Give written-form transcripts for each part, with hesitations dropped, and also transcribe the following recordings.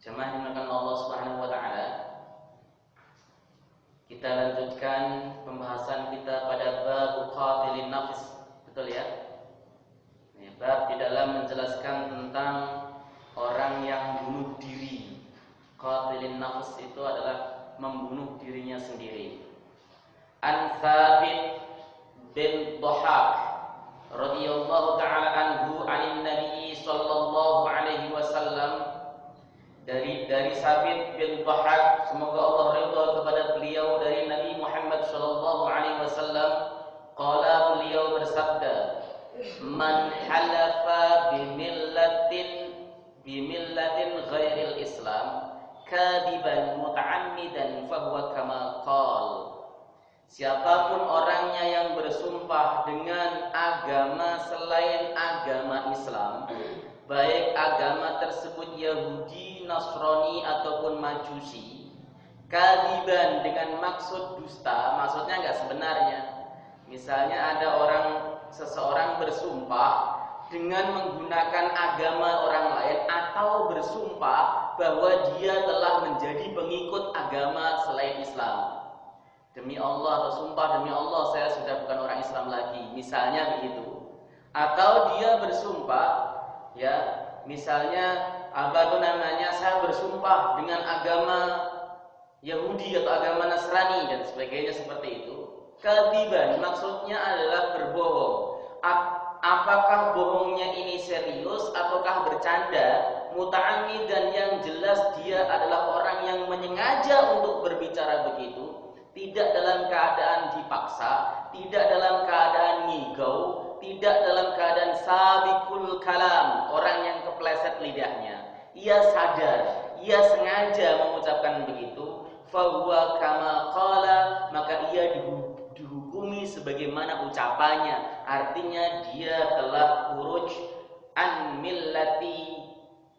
Jemaah dimuliakan Allah Subhanahu wa taala. Kita lanjutkan pembahasan kita pada bab qatilin nafs. Betul ya? Ini bab di dalam menjelaskan tentang orang yang bunuh diri. Qatilin nafs itu adalah membunuh dirinya sendiri. An Thabit bin Dhahak radhiyallahu taala anhu anin Nabi sallallahu alaihi wasallam, dari Thabit bin Dhahak, semoga Allah ridha kepada beliau, dari Nabi Muhammad sallallahu alaihi wasallam, qala, beliau bersabda, man halafa bimillatin ghairil Islam kadiban muta'ammidan fahuwa kama qal. Siapapun orangnya yang bersumpah dengan agama selain agama Islam, baik agama tersebut Yahudi, Nasrani ataupun Majusi, kadiban dengan maksud dusta, maksudnya enggak sebenarnya. Misalnya ada seseorang bersumpah dengan menggunakan agama orang lain, atau bersumpah bahwa dia telah menjadi pengikut agama selain Islam. Demi Allah, atau sumpah demi Allah saya sudah bukan orang Islam lagi, misalnya begitu. Atau dia bersumpah, ya, misalnya saya bersumpah dengan agama Yahudi atau agama Nasrani dan sebagainya seperti itu. Kadiban maksudnya adalah berbohong. Apakah bohongnya ini serius ataukah bercanda? Muta'ammid, dan yang jelas dia adalah orang yang menyengaja untuk berbicara begitu, tidak dalam keadaan dipaksa, tidak dalam keadaan ngigau, tidak dalam keadaan sabiqul kalam, orang yang kepleset lidahnya. Ia sadar, ia sengaja mengucapkan begitu, fahuwa kama qala, maka ia dihukumi sebagaimana ucapannya. Artinya dia telah khuruj an millati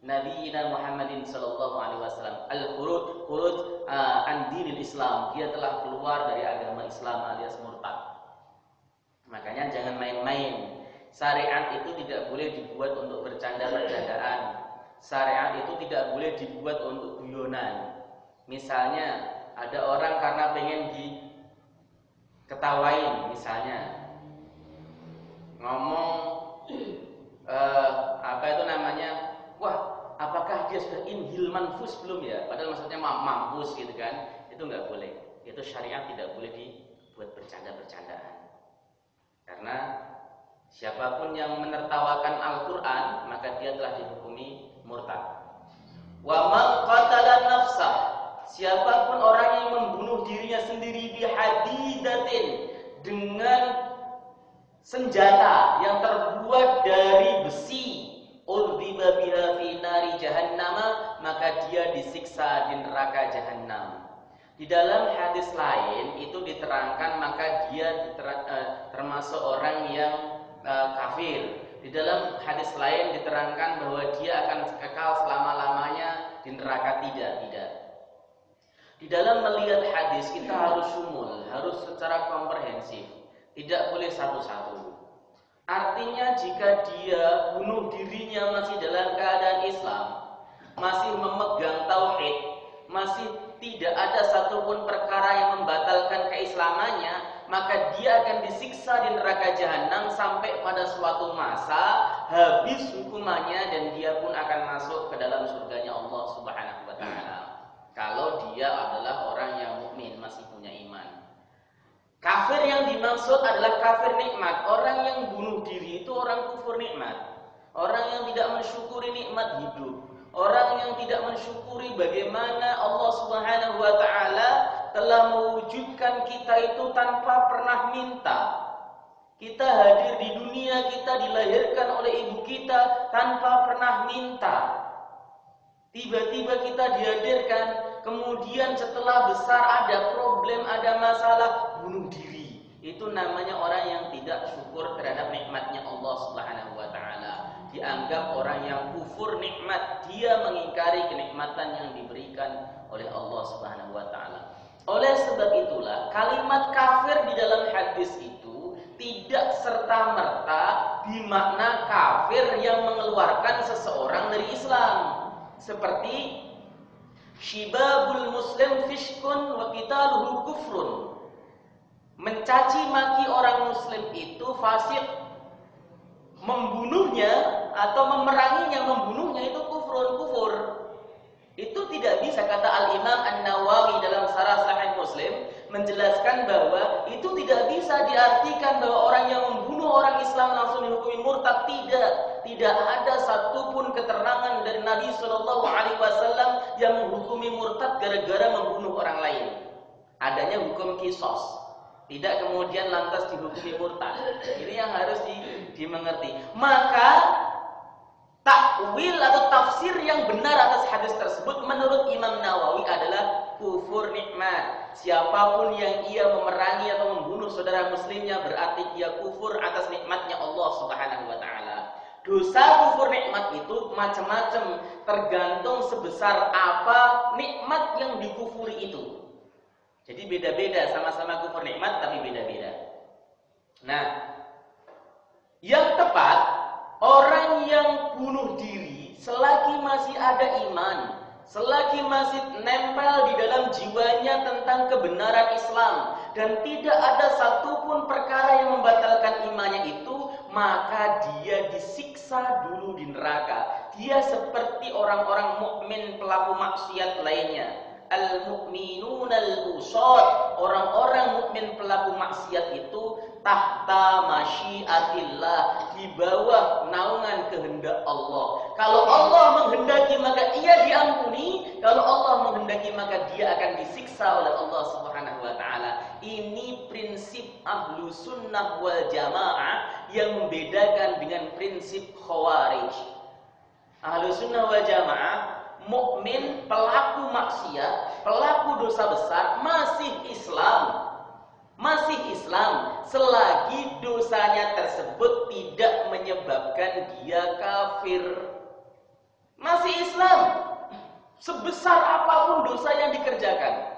Nabiina Muhammadin sallallahu alaihi wasallam. Al-khuruj an dinil Islam. Dia telah keluar dari agama Islam alias murtad. Makanya jangan main-main. Syariat itu tidak boleh dibuat untuk bercanda-bercandaan. Syariat itu tidak boleh dibuat untuk guyonan. Misalnya ada orang karena pengen diketawain, misalnya ngomong wah, apakah dia sudah inhil manfus belum ya? Padahal maksudnya mampus gitu kan. Itu nggak boleh. Itu syariat tidak boleh dibuat bercanda-bercandaan. Karena siapapun yang menertawakan Al-Quran, maka dia telah dihukumi murtad. Wa man qatala nafsah, siapapun orang yang membunuh dirinya sendiri bihadidatin, dengan senjata yang terbuat dari besi, udhiba biha fi nari jahannama, maka dia disiksa di neraka jahanam. Di dalam hadis lain itu diterangkan maka dia termasuk orang yang kafir. Di dalam hadis lain diterangkan bahwa dia akan kekal selama-lamanya di neraka. Tidak. Di dalam melihat hadis kita harus syumul, harus secara komprehensif, tidak boleh satu-satu. Artinya jika dia bunuh dirinya masih dalam keadaan Islam, masih memegang tauhid, masih tidak ada satupun perkara yang membatalkan keislamannya, maka dia akan disiksa di neraka jahanam sampai pada suatu masa habis hukumannya dan dia pun akan masuk ke dalam surganya Allah Subhanahu wa taala. Kalau dia adalah orang yang mukmin, masih punya iman. Kafir yang dimaksud adalah kafir nikmat. Orang yang bunuh diri itu orang kufur nikmat. Orang yang tidak mensyukuri nikmat hidup. Orang yang tidak mensyukuri bagaimana Allah Subhanahu wa taala telah mewujudkan kita itu tanpa pernah minta. Kita hadir di dunia, kita dilahirkan oleh ibu kita tanpa pernah minta. Tiba-tiba kita dihadirkan, kemudian setelah besar ada problem, ada masalah, bunuh diri. Itu namanya orang yang tidak syukur terhadap nikmatnya Allah Subhanahu wa taala. Dianggap orang yang kufur nikmat, dia mengingkari kenikmatan yang diberikan oleh Allah Subhanahu wa taala. Oleh sebab itulah kalimat kafir di dalam hadis itu tidak serta-merta bermakna kafir yang mengeluarkan seseorang dari Islam. Seperti Shibabul muslim fiskun wa qitaluhu kufrun. Mencaci maki orang muslim itu fasik. Membunuhnya atau memeranginya, membunuhnya itu kufur. Itu tidak bisa, kata Al-Imam An-Nawawi dalam Syarah Sahih Muslim menjelaskan bahwa itu tidak bisa diartikan bahwa orang yang membunuh orang Islam langsung dihukumi murtad. Tidak ada satupun keterangan dari Nabi Shallallahu Alaihi Wasallam yang menghukumi murtad gara-gara membunuh orang lain. Adanya hukum kisos, tidak kemudian lantas dihukumi murtad. Ini yang harus dimengerti. Maka takwil atau tafsir yang benar atas hadis tersebut menurut Imam Nawawi adalah kufur nikmat. Siapapun yang ia memerangi atau membunuh saudara muslimnya berarti dia kufur atas nikmatnya Allah Subhanahu wa taala. Dosa kufur nikmat itu macam-macam, tergantung sebesar apa nikmat yang dikufuri itu. Jadi beda-beda, sama-sama kufur nikmat tapi beda-beda. Nah, yang tepat, orang yang bunuh diri selagi masih ada iman, selagi masih nempel di dalam jiwanya tentang kebenaran Islam dan tidak ada satupun perkara yang membatalkan imannya itu, maka dia disiksa dulu di neraka. Dia seperti orang-orang mukmin pelaku maksiat lainnya. Al-mu'minun al-usad, orang-orang mukmin pelaku maksiat itu tahta masyiatillah, di bawah naungan kehendak Allah. Kalau Allah menghendaki maka ia diampuni, kalau Allah menghendaki maka dia akan disiksa oleh Allah Subhanahu wa taala. Ini prinsip ahlu sunnah wal jamaah yang membedakan dengan prinsip khawarij. Ahlu sunnah wal jamaah, mukmin pelaku maksiat, pelaku dosa besar masih Islam. Masih Islam selagi dosanya tersebut tidak menyebabkan dia kafir. Masih Islam sebesar apapun dosa yang dikerjakan.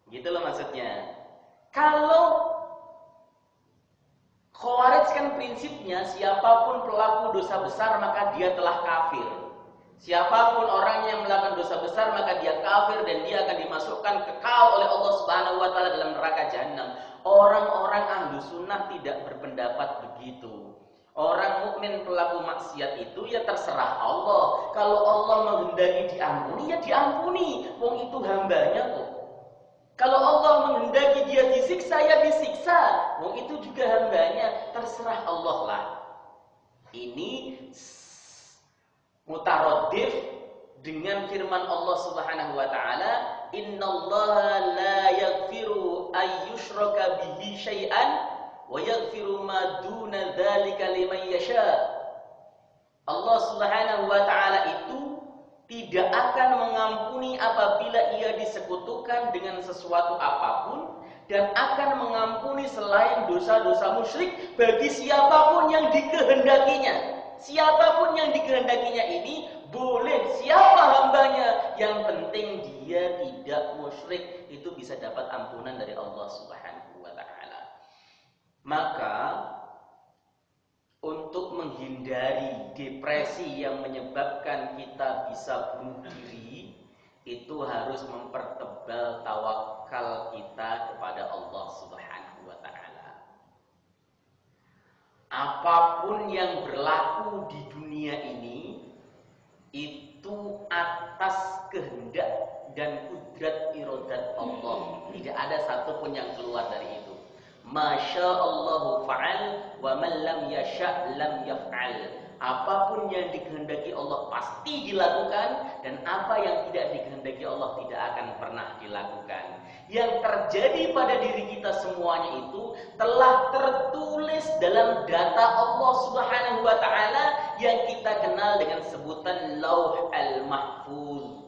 Gitu loh maksudnya. Kalau Khawarij kan prinsipnya siapapun pelaku dosa besar maka dia telah kafir. Siapapun orang yang melakukan dosa besar maka dia kafir dan dia akan dimasukkan kekal oleh Allah Subhanahu wa taala dalam neraka jahanam. Orang-orang ahlu sunnah tidak berpendapat begitu. Orang mukmin pelaku maksiat itu ya terserah Allah. Kalau Allah menghendaki diampuni ya diampuni. Wong itu hambanya kok. Kalau Allah menghendaki dia disiksa ya disiksa. Wong itu juga hambanya, terserah Allah lah. Ini mutaradif dengan firman Allah Subhanahu wa taala, "Innallaha la yaghfiru ay yushraka bihi syai'an wa yaghfiru ma duna dzalika liman yasha." Allah Subhanahu wa taala itu tidak akan mengampuni apabila ia disekutukan dengan sesuatu apapun dan akan mengampuni selain dosa-dosa musyrik bagi siapapun yang dikehendakinya. Siapapun yang dikehendakinya ini boleh, siapa hambanya, yang penting dia tidak musyrik, itu bisa dapat ampunan dari Allah Subhanahu wa taala. Maka untuk menghindari depresi yang menyebabkan kita bisa bunuh diri, itu harus mempertebal tawakal kita kepada Allah Subhanahu wa taala. Apapun yang berlaku di dunia ini itu atas kehendak dan kudrat iradat Allah. Tidak ada satupun yang keluar dari itu. Masya Allahu fa'al wa man lam yasha' lam yaf'al. Apapun yang dikehendaki Allah pasti dilakukan, dan apa yang tidak dikehendaki Allah tidak akan pernah dilakukan. Yang terjadi pada diri kita semuanya itu telah tertulis dalam data Allah Subhanahu wa taala yang kita kenal dengan sebutan Lauh al-Mahfuz.